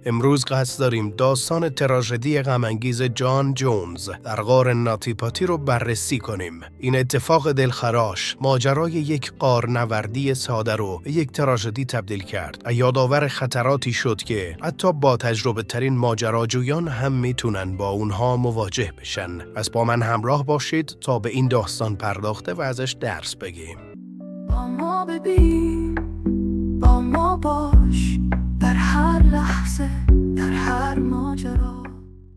امروز قصد داریم داستان تراژدی غم‌انگیز جان جونز در غار ناتیپاتی رو بررسی کنیم. این اتفاق دلخراش ماجرای یک غارنوردی ساده رو به یک تراژدی تبدیل کرد و یادآور خطراتی شد که حتی با تجربه ترین ماجراجویان هم میتونن با اونها مواجه بشن. پس با من همراه باشید تا به این داستان پرداخته و ازش درس بگیریم. با ما ببین، با ما باش، در هر لحظه، در هر ماجرا.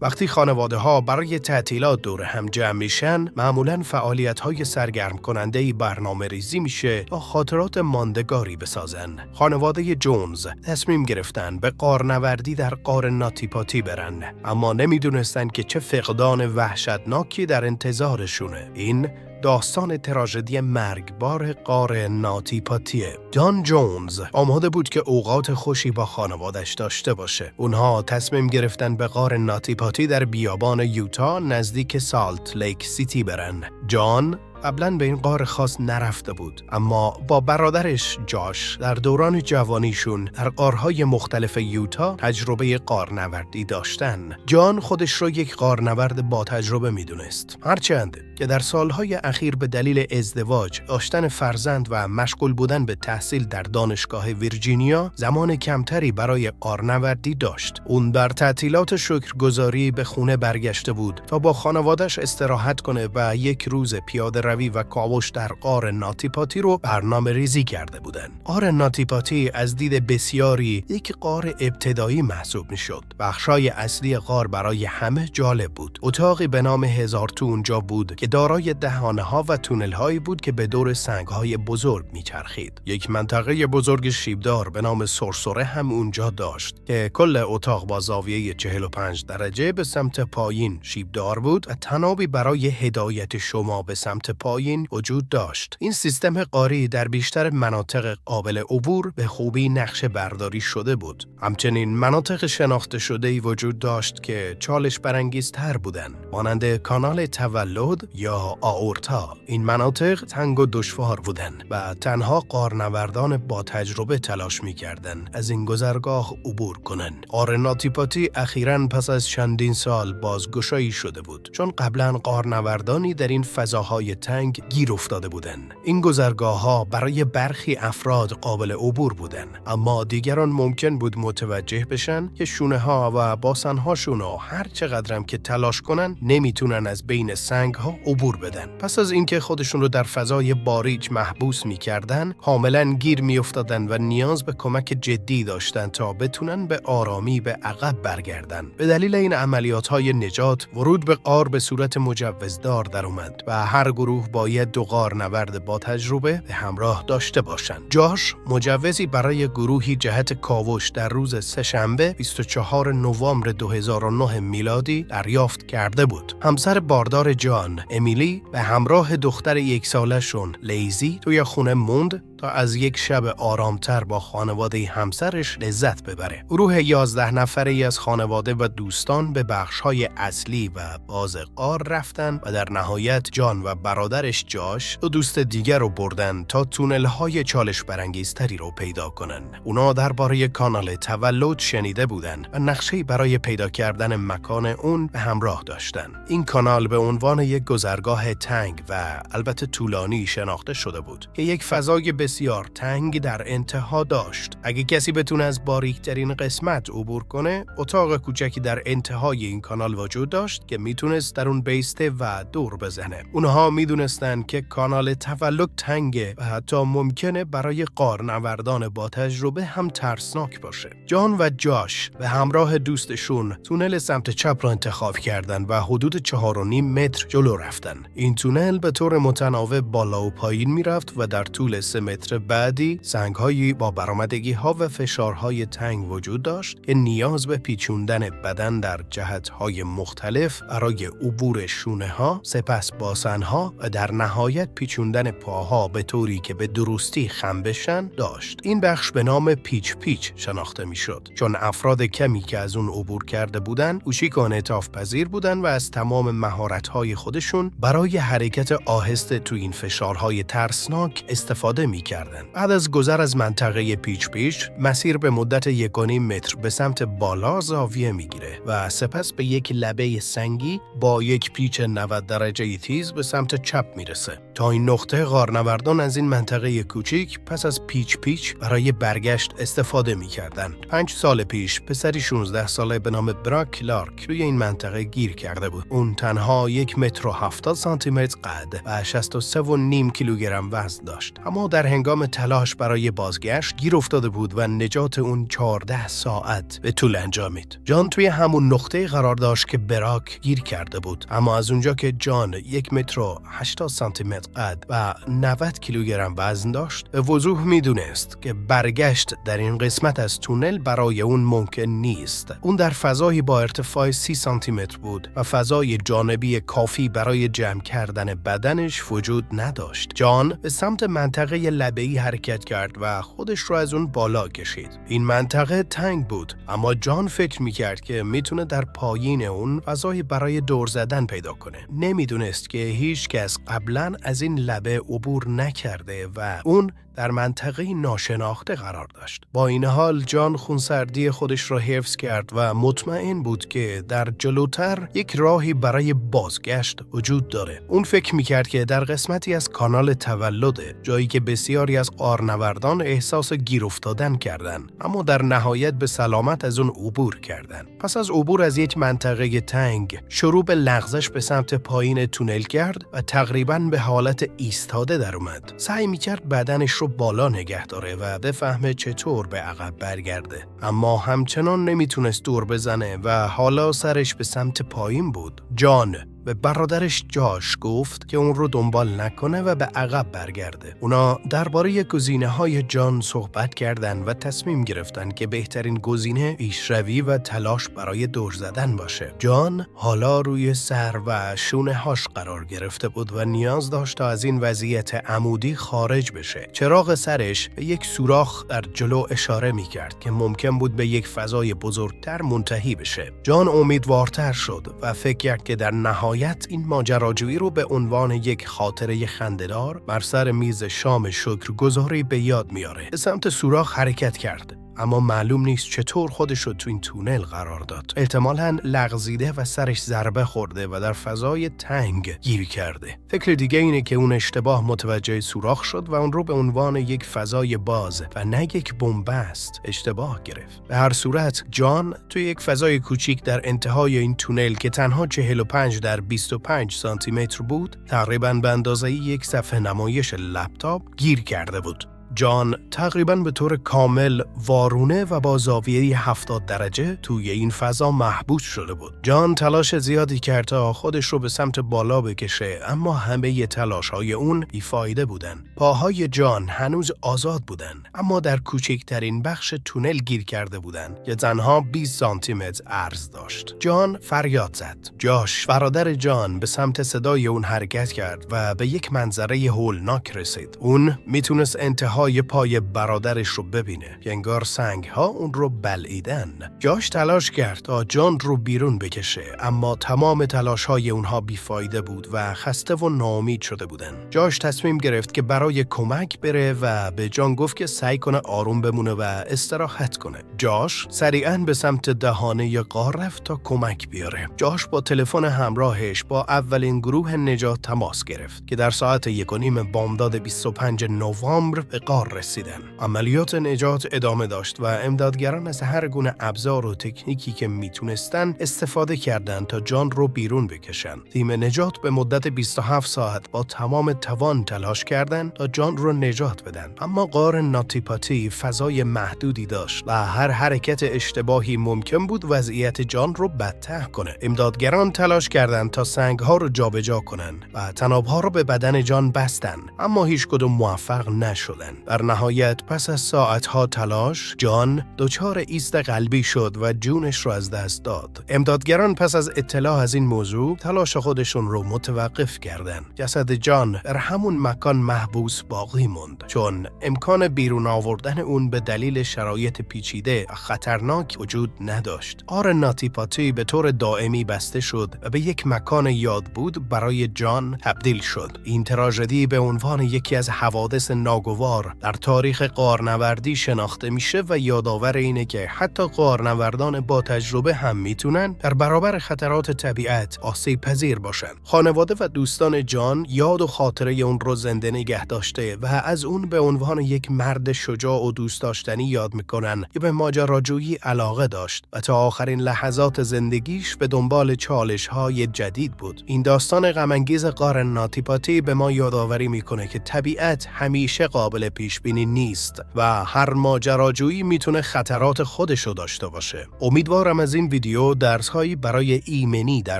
وقتی خانواده‌ها برای تعطیلات دور هم جمع میشن، معمولاً فعالیت‌های سرگرم کننده‌ای برنامه‌ریزی میشه تا خاطرات ماندگاری بسازن. خانواده جونز تصمیم گرفتن به غارنوردی در غار ناتیپاتی برن، اما نمیدونستن که چه فقدان وحشتناکی در انتظارشونه. این داستان تراژدی مرگبار غار ناتیپاتیه. جان جونز آماده بود که اوقات خوشی با خانوادش داشته باشه. اونها تصمیم گرفتن به غار ناتیپاتی در بیابان یوتا نزدیک سالت لیک سیتی برن. جان قبلا به این غار خاص نرفته بود، اما با برادرش جاش در دوران جوانیشون در غارهای مختلف یوتا تجربه غارنوردی داشتن. جان خودش رو یک غارنورد با تجربه میدونست، هرچند که در سالهای اخیر به دلیل ازدواج، داشتن فرزند و مشغول بودن به تحصیل در دانشگاه ویرجینیا زمان کمتری برای غارنوردی داشت. اون در تعطیلات شکرگزاری به خونه برگشته بود تا با خانواده‌اش استراحت کنه و یک روز پیاده روی و کاوش در غار ناتیپاتی رو برنامه ریزی کرده بودن. غار ناتیپاتی از دید بسیاری یک غار ابتدایی محسوب می شد. بخشای اصلی غار برای همه جالب بود. اتاقی به نام هزار تو اونجا بود که دارای دهانه ها و تونل هایی بود که به دور سنگ های بزرگ می چرخید. یک منطقه بزرگ شیبدار به نام سرسره هم اونجا داشت که کل اتاق با زاویه 45 درجه به سمت پایین شیبدار بود و تنابی برای هدایت شما به سمت پایین وجود داشت. این سیستم غاری در بیشتر مناطق قابل عبور به خوبی نقشه برداری شده بود. همچنین مناطق شناخته شده‌ای وجود داشت که چالش برانگیزتر بودند، مانند کانال تولد یا آورتا. این مناطق تنگ و دشوار بودند و تنها غارنوردان با تجربه تلاش می‌کردند از این گذرگاه عبور کنند. غار ناتیپاتی اخیراً پس از چندین سال بازگشایی شده بود، چون قبلاً غارنوردانی در این فضاهای تنگ گیر افتاده بودند. این گذرگاه‌ها برای برخی افراد قابل عبور بودند، اما دیگران ممکن بود متوجه بشن که شونه‌ها و باسن‌هاشون هر چقدرم که تلاش کنن نمیتونن از بین سنگ‌ها عبور بدن. پس از اینکه خودشون رو در فضای باریک محبوس می‌کردن، کاملاً گیر می‌افتادن و نیاز به کمک جدی داشتن تا بتونن به آرامی به عقب برگردن. به دلیل این عملیات‌های نجات، ورود به غار به صورت مجوزدار در اومد و هر گروه باید دو غارنورد با تجربه به همراه داشته باشند. جاش مجوزی برای گروهی جهت کاوش در روز سه‌شنبه 24 نوامبر 2009 میلادی دریافت کرده بود. همسر باردار جان، امیلی، به همراه دختر 1 سالشون لیزی توی خونه موند تا از یک شب آرامتر با خانواده همسرش لذت ببره. گروه 11 نفری از خانواده و دوستان به بخش‌های اصلی و باز غار رفتن و در نهایت جان و برادرش جاش و دوست دیگر رو بردن تا تونل‌های چالش برانگیزتری رو پیدا کنن. اونا درباره کانال تولد شنیده بودن و نقشه‌ای برای پیدا کردن مکان اون به همراه داشتن. این کانال به عنوان یک گذرگاه تنگ و البته طولانی شناخته شده بود که یک فضای بسیار تنگ در انتها داشت. اگه کسی بتونه از باریکترین قسمت عبور کنه، اتاق کوچکی در انتهای این کانال وجود داشت که میتونست در اون بیسته و دور بزنه. اونها میدونستن که کانال تولد تنگه و حتی ممکنه برای غارنوردان با تجربه هم ترسناک باشه. جان و جاش به همراه دوستشون تونل سمت چپ را انتخاب کردن و حدود 4.5 متر جلو رفتن. این تونل به طور متناوب بالا و پایین میرفت و در طول 3 متر بعدی سنگ‌هایی با برآمدگی‌ها و فشارهای تنگ وجود داشت که نیاز به پیچوندن بدن در جهت‌های مختلف برای عبور شونه‌ها، سپس باسن‌ها و در نهایت پیچوندن پاها به طوری که به درستی خم بشن داشت. این بخش به نام پیچ پیچ شناخته می‌شد، چون افراد کمی که از اون عبور کرده بودن کوچیک و انعطاف پذیر بودن و از تمام مهارت‌های خودشون برای حرکت آهسته تو این فشارهای ترسناک استفاده می‌کردن. کردند. بعد از گذر از منطقه پیچ پیچ، مسیر به مدت 1.5 متر به سمت بالا زاویه میگیره و سپس به یک لبه سنگی با یک پیچ 90 درجه تیز به سمت چپ میرسه. تا این نقطه غارنوردان از این منطقه کوچیک پس از پیچ پیچ برای برگشت استفاده میکردن. 5 سال پیش پسری 16 ساله به نام براک کلارک روی این منطقه گیر کرده بود. اون تنها 1 متر و 70 سانتی متر قد و 63.5 کیلوگرم وزن داشت. اما در هنگام تلاش برای بازگشت گیر افتاده بود و نجات اون 14 ساعت به طول انجامید. جان توی همون نقطه قرار داشت که براک گیر کرده بود، اما از اونجا که جان 1 متر و 80 سانتی متر قد و 90 کیلوگرم وزن داشت، به وضوح میدونست که برگشت در این قسمت از تونل برای اون ممکن نیست. اون در فضایی با ارتفاع 30 سانتی متر بود و فضای جانبی کافی برای جمع کردن بدنش وجود نداشت. جان به سمت منطقه لبه‌ای حرکت کرد و خودش رو از اون بالا کشید. این منطقه تنگ بود، اما جان فکر میکرد که میتونه در پایین اون فضایی برای دور زدن پیدا کنه. نمیدونست که هیچ کس قبلا از این لبه عبور نکرده و اون در منطقه ناشناخته قرار داشت. با این حال جان خونسردی خودش را حفظ کرد و مطمئن بود که در جلوتر یک راهی برای بازگشت وجود داره. اون فکر میکرد که در قسمتی از کانال تولده، جایی که بسیاری از غارنوردان احساس گیر افتادن کردن، اما در نهایت به سلامت از اون عبور کردن. پس از عبور از یک منطقه تنگ، شروع به لغزش به سمت پایین تونل کرد و تقریباً به حالت ایستاده در اومد. سعی میکرد بدنش رو بالا نگه داره و بفهمه چطور به عقب برگرده، اما همچنان نمیتونست دور بزنه و حالا سرش به سمت پایین بود. جان به برادرش جاش گفت که اون رو دنبال نکنه و به عقب برگرده. اونا درباره گزینه‌های جان صحبت کردن و تصمیم گرفتن که بهترین گزینه پیشروی و تلاش برای دور زدن باشه. جان حالا روی سر و شونه‌هاش قرار گرفته بود و نیاز داشت تا از این وضعیت عمودی خارج بشه. چراغ سرش به یک سوراخ در جلو اشاره می‌کرد که ممکن بود به یک فضای بزرگتر منتهی بشه. جان امیدوارتر شد و فکر کرد که در نهایت این ماجراجویی رو به عنوان یک خاطره خنده‌دار بر سر میز شام شکرگزاری به یاد میاره. به سمت سوراخ حرکت کرد، اما معلوم نیست چطور خودش رو تو این تونل قرار داد. احتمالاً لغزیده و سرش ضربه خورده و در فضای تنگ گیر کرده. فکر دیگه اینه که اون اشتباه متوجه سوراخ شد و اون رو به عنوان یک فضای باز و نه یک بن‌بست اشتباه گرفت. به هر صورت جان تو یک فضای کوچیک در انتهای این تونل که تنها 45 در 25 سانتی متر بود، تقریباً به اندازه یک صفحه نمایش لپتاپ گیر کرده بود. جان تقریباً به طور کامل وارونه و با زاویه 70 درجه توی این فضا محبوس شده بود. جان تلاش زیادی کرد تا خودش رو به سمت بالا بکشه، اما همه تلاش‌های اون بیفایده بودن. پاهای جان هنوز آزاد بودن، اما در کوچکترین بخش تونل گیر کرده بودن که تنها 20 سانتی متر عرض داشت. جان فریاد زد. جاش برادر جان به سمت صدای اون حرکت کرد و به یک منظره هولناک رسید. اون میتونست انتهای پای برادرش رو ببینه که انگار سنگ‌ها اون رو بلعیدن. جاش تلاش کرد تا جان رو بیرون بکشه، اما تمام تلاش‌های اونها بیفایده بود و خسته و ناامید شده بودن. جاش تصمیم گرفت که برای کمک بره و به جان گفت که سعی کنه آروم بمونه و استراحت کنه. جاش سریعاً به سمت دهانه غار رفت تا کمک بیاره. جاش با تلفن همراهش با اولین گروه نجات تماس گرفت که در ساعت 1:30 بامداد 25 نوامبر به غار رسیدن. عملیات نجات ادامه داشت و امدادگران از هر گونه ابزار و تکنیکی که میتونستن استفاده کردند تا جان رو بیرون بکشن. تیم نجات به مدت 27 ساعت با تمام توان تلاش کردند تا جان رو نجات بدن، اما غار ناتیپاتی فضای محدودی داشت و هر حرکت اشتباهی ممکن بود وضعیت جان رو بدتر کنه. امدادگران تلاش کردند تا سنگ‌ها رو جابجا کنن و تناب‌ها رو به بدن جان بستن، اما هیچ کدوم موفق نشدن. در نهایت پس از ساعتها تلاش، جان دچار ایست قلبی شد و جونش را از دست داد. امدادگران پس از اطلاع از این موضوع تلاش خودشون رو متوقف کردند. جسد جان در همون مکان محبوس باقی موند، چون امکان بیرون آوردن اون به دلیل شرایط پیچیده و خطرناک وجود نداشت. غار ناتیپاتی به طور دائمی بسته شد و به یک مکان یاد بود برای جان تبدیل شد. این تراژدی به عنوان یکی از حوادث ناگوار بار در تاریخ غارنوردی شناخته میشه و یادآور اینه که حتی غارنوردان با تجربه هم میتونن در برابر خطرات طبیعت آسیب پذیر باشن. خانواده و دوستان جان یاد و خاطره اون رو زنده نگه داشته و از اون به عنوان یک مرد شجاع و دوست داشتنی یاد میکنن که به ماجراجویی علاقه داشت و تا آخرین لحظات زندگیش به دنبال چالش‌های جدید بود. این داستان غم‌انگیز غار ناتیپاتی به ما یادآوری میکنه که طبیعت همیشه قابل پیش‌بینی نیست و هر ماجراجویی میتونه خطرات خودشو داشته باشه. امیدوارم از این ویدیو درس‌هایی برای ایمنی در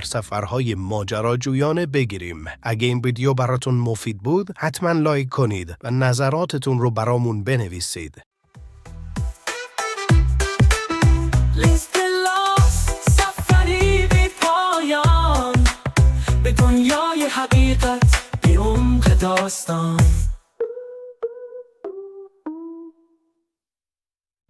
سفرهای ماجراجویانه بگیریم. اگه این ویدیو براتون مفید بود حتما لایک کنید و نظراتتون رو برامون بنویسید. لیست لاس سفری بی پایان به دنیای حقیقت بی عمق داستان.